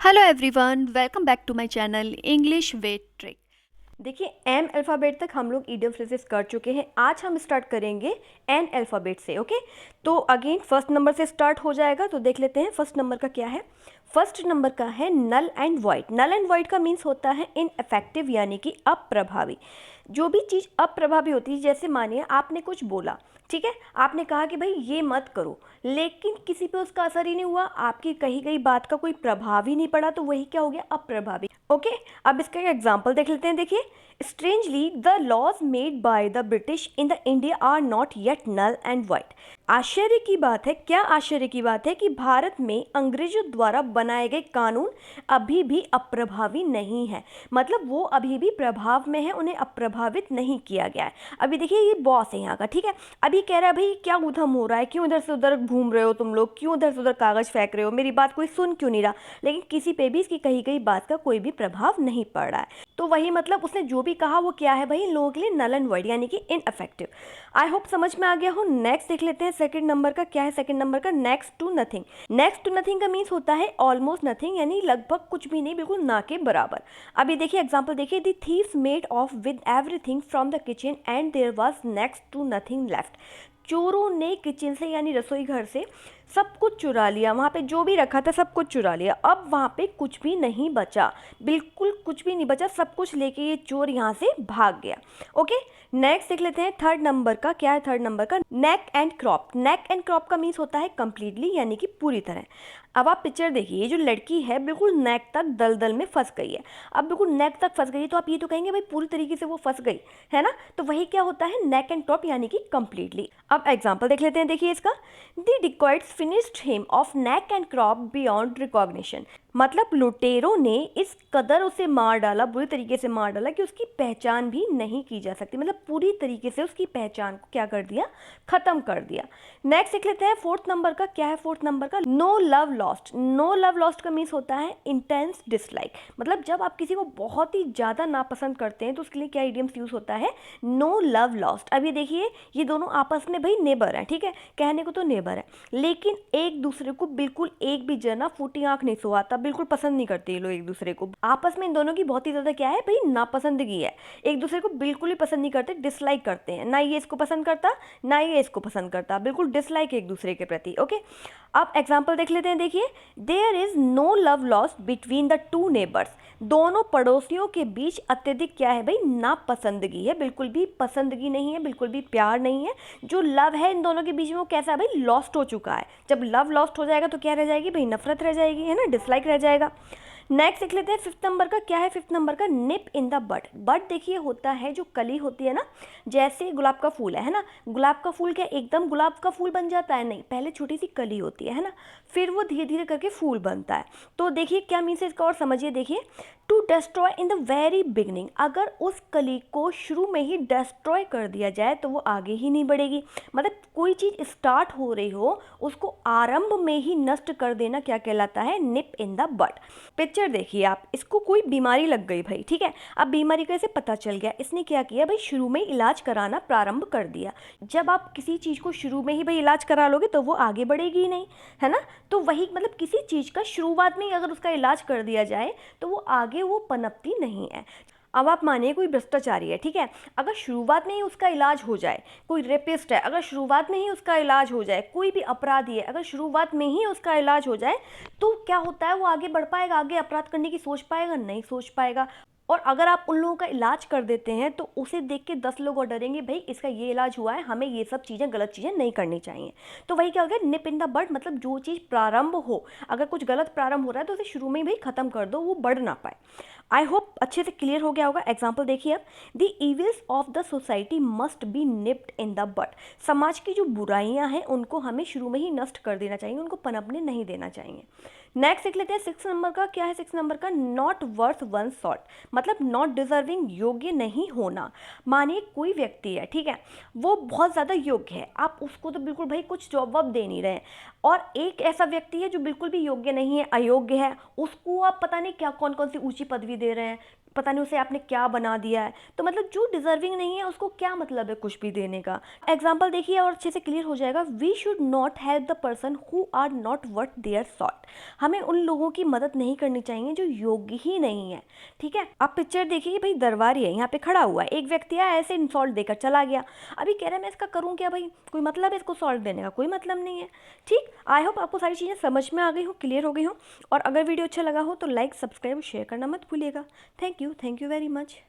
Hello everyone, welcome back to my channel English with trick. देखिए M alphabet तक हम लोग ईडियम फ्रेजेस कर चुके हैं। आज हम स्टार्ट करेंगे एन अल्फ़ाबेट से। ओके, तो अगेन फर्स्ट नंबर से स्टार्ट हो जाएगा। तो देख लेते हैं फर्स्ट नंबर का क्या है। फर्स्ट नंबर का है null and void. Null and void का मीन्स होता है इनइफेक्टिव, यानी कि अप्रभावी। जो भी चीज़ अप्रभावी होती है, जैसे मानिए आपने कुछ बोला, ठीक है, आपने कहा कि भाई ये मत करो, लेकिन किसी पे उसका असर ही नहीं हुआ, आपकी कही गई बात का कोई प्रभाव ही नहीं पड़ा, तो वही क्या हो गया, अप्रभावी। ओके, अब इसका एग्जाम्पल देख लेते हैं। देखिए, strangely the laws made by the British in the India are not yet null and void. आश्चर्य की बात है, क्या आश्चर्य की बात है कि भारत में अंग्रेजों द्वारा बनाए गए कानून अभी भी अप्रभावी नहीं है। मतलब वो अभी भी प्रभाव में है, उन्हें अप्रभावित नहीं किया गया है। अभी देखिए, ये बॉस है यहाँ का, ठीक है, अभी कह रहा है भाई क्या उधम हो रहा है, क्यों इधर से उधर घूम रहे हो तुम लोग, क्यों इधर से उधर कागज फेंक रहे हो, मेरी बात कोई सुन क्यों नहीं रहा। लेकिन किसी पे भी इसकी कही गई बात का कोई भी प्रभाव नहीं पड़ रहा है। तो वही मतलब उसने जो भी कहा वो क्या है भाई, इन लोगों के लिए नल एंड वाइड, यानी कि इनइफेक्टिव। आई होप समझ में आ गया हो। नेक्स्ट देख लेते हैं सेकंड नंबर का क्या है। सेकंड नंबर का next to nothing. Next to nothing का मीन्स होता है ऑलमोस्ट नथिंग, यानी लगभग कुछ भी नहीं, बिल्कुल ना के बराबर। अभी देखिए एग्जांपल देखिए, the thieves made off with everything from the kitchen and there was next to nothing left. चोरों ने किचन से यानी रसोई घर से सब कुछ चुरा लिया, वहाँ पे जो भी रखा था सब कुछ चुरा लिया, अब वहाँ पे कुछ भी नहीं बचा, बिल्कुल कुछ भी नहीं बचा, सब कुछ लेके ये चोर यहाँ से भाग गया। ओके, नेक्स्ट देख लेते हैं थर्ड नंबर का क्या है। थर्ड नंबर का नेक and crop. Neck and crop का मीन्स होता है कंप्लीटली, यानी कि पूरी तरह। अब आप पिक्चर देखिए, ये जो लड़की है बिल्कुल नेक तक दलदल में फंस गई है। अब बिल्कुल नेक तक फंस गई है, तो आप ये तो कहेंगे भाई पूरी तरीके से वो फंस गई है ना, तो वही क्या होता है, नेक एंड क्रॉप, यानी कि कंप्लीटली। अब एग्जांपल देख लेते हैं। देखिए इसका, the dacoits finished him off neck and crop beyond recognition. मतलब लुटेरों ने इस कदर उसे मार डाला, बुरी तरीके से मार डाला कि उसकी पहचान भी नहीं की जा सकती। मतलब पूरी तरीके से उसकी पहचान को क्या कर दिया, खत्म कर दिया। नेक्स्ट देख लेते हैं फोर्थ नंबर का क्या है। फोर्थ नंबर का no love lost. No love lost का मीन्स होता है इंटेंस डिसलाइक। मतलब जब आप किसी को बहुत ही ज़्यादा नापसंद करते हैं तो उसके लिए क्या इडियम्स यूज होता है, नो लव लॉस्ट। अब ये देखिए, ये दोनों आपस में भाई नेबर है, ठीक है, कहने को तो नेबर है, लेकिन एक दूसरे को बिल्कुल एक भी जना फूटी आंख नहीं सुहाता, बिल्कुल पसंद नहीं करते ये लोग एक दूसरे को। आपस में इन दोनों की बहुत ही ज़्यादा क्या है भाई, नापसंदगी है, एक दूसरे को बिल्कुल ही पसंद नहीं करते, डिसलाइक करते हैं। ना ये इसको पसंद करता, ना ये इसको पसंद करता, बिल्कुल डिसलाइक एक दूसरे के प्रति। ओके, अब एग्जाम्पल देख लेते हैं। देखिए, there is no love lost between the two neighbours. दोनों पड़ोसियों के बीच अत्यधिक क्या है भाई, नापसंदगी है, बिल्कुल भी पसंदगी नहीं है, बिल्कुल भी प्यार नहीं है। जो लव है इन दोनों के बीच में वो कैसा है भाई, लॉस्ट हो चुका है। जब लव लॉस्ट हो जाएगा तो क्या रह जाएगी भाई, नफरत रह जाएगी, है ना, डिसलाइक रह जाएगा। नेक्स्ट देख लेते हैं फिफ्थ नंबर का क्या है। फिफ्थ नंबर का निप इन द बड। बड देखिए होता है जो कली होती है ना, जैसे गुलाब का फूल है ना, गुलाब का फूल क्या एकदम गुलाब का फूल बन जाता है, नहीं, पहले छोटी सी कली होती है ना, फिर वो धीरे धीरे करके फूल बनता है। तो देखिए क्या मीन्स है इसका, और समझिए। देखिए, to destroy in the very beginning. अगर उस कली को शुरू में ही डिस्ट्रॉय कर दिया जाए तो वो आगे ही नहीं बढ़ेगी। मतलब कोई चीज़ स्टार्ट हो रही हो उसको आरंभ में ही नष्ट कर देना क्या कहलाता है, निप इन द बड। पिक्चर देखिए आप, इसको कोई बीमारी लग गई भाई, ठीक है, अब बीमारी का इसे पता चल गया, इसने क्या किया भाई, शुरू में इलाज कराना प्रारंभ कर दिया। जब आप किसी चीज़ को शुरू में ही भाई इलाज करा लोगे तो वो आगे बढ़ेगी ही नहीं, है ना। तो वही मतलब किसी चीज़ का शुरुआत में ही अगर उसका इलाज कर दिया जाए तो वो आगे वो पनपती नहीं है। अब आप मानिए कोई भ्रष्टाचारी है, ठीक है, अगर शुरुआत में ही उसका इलाज हो जाए, कोई रेपिस्ट है, अगर शुरुआत में ही उसका इलाज हो जाए, कोई भी अपराधी है, अगर शुरुआत में ही उसका इलाज हो जाए तो क्या होता है, वो आगे बढ़ पाएगा, आगे अपराध करने की सोच पाएगा, नहीं सोच पाएगा। और अगर आप उन लोगों का इलाज कर देते हैं तो उसे देख के 10 लोग और डरेंगे, भाई इसका ये इलाज हुआ है, हमें ये सब चीज़ें, गलत चीज़ें नहीं करनी चाहिए। तो वही क्या हो गया, निप इन द बड। मतलब जो चीज़ प्रारंभ हो, अगर कुछ गलत प्रारंभ हो रहा है तो उसे शुरू में ही भाई खत्म कर दो, वो बढ़ ना पाए। आई होप अच्छे से क्लियर हो गया होगा। एग्जाम्पल देखिए अब, the evils of the society must be nipped in the bud. समाज की जो बुराइयां हैं उनको हमें शुरू में ही नष्ट कर देना चाहिए, उनको पनपने नहीं देना चाहिए। नेक्स्ट देख लेते हैं सिक्स नंबर का क्या है। सिक्स नंबर का नॉट वर्थ वन सॉल्ट। मतलब नॉट डिजर्विंग, योग्य नहीं होना। मानिए कोई व्यक्ति है, ठीक है, वो बहुत ज़्यादा योग्य है, आप उसको तो बिल्कुल भाई कुछ जॉब वॉब दे नहीं रहे हैं, और एक ऐसा व्यक्ति है जो बिल्कुल भी योग्य नहीं है, अयोग्य है, उसको आप पता नहीं क्या कौन कौन सी ऊंची पदवी दे रहे हैं, पता नहीं उसे आपने क्या बना दिया है। तो मतलब जो डिजर्विंग नहीं है उसको क्या मतलब है कुछ भी देने का। एग्जाम्पल देखिए और अच्छे से क्लियर हो जाएगा। We should not help the person who are not worth their salt. हमें उन लोगों की मदद नहीं करनी चाहिए जो योग्य ही नहीं है। ठीक है, आप पिक्चर देखिए कि भाई दरबारी है, यहाँ पे खड़ा हुआ है, एक व्यक्ति आया ऐसे इंसॉल्ट देकर चला गया। अभी कह रहा है मैं इसका करूँ क्या भाई, कोई मतलब है इसको सॉल्ट देने का, कोई मतलब नहीं है। ठीक, आई होप आपको सारी चीज़ें समझ में आ गई हो, क्लियर हो गई हो। और अगर वीडियो अच्छा लगा हो तो लाइक, सब्सक्राइब, शेयर करना मत भूलिएगा। Thank you very much.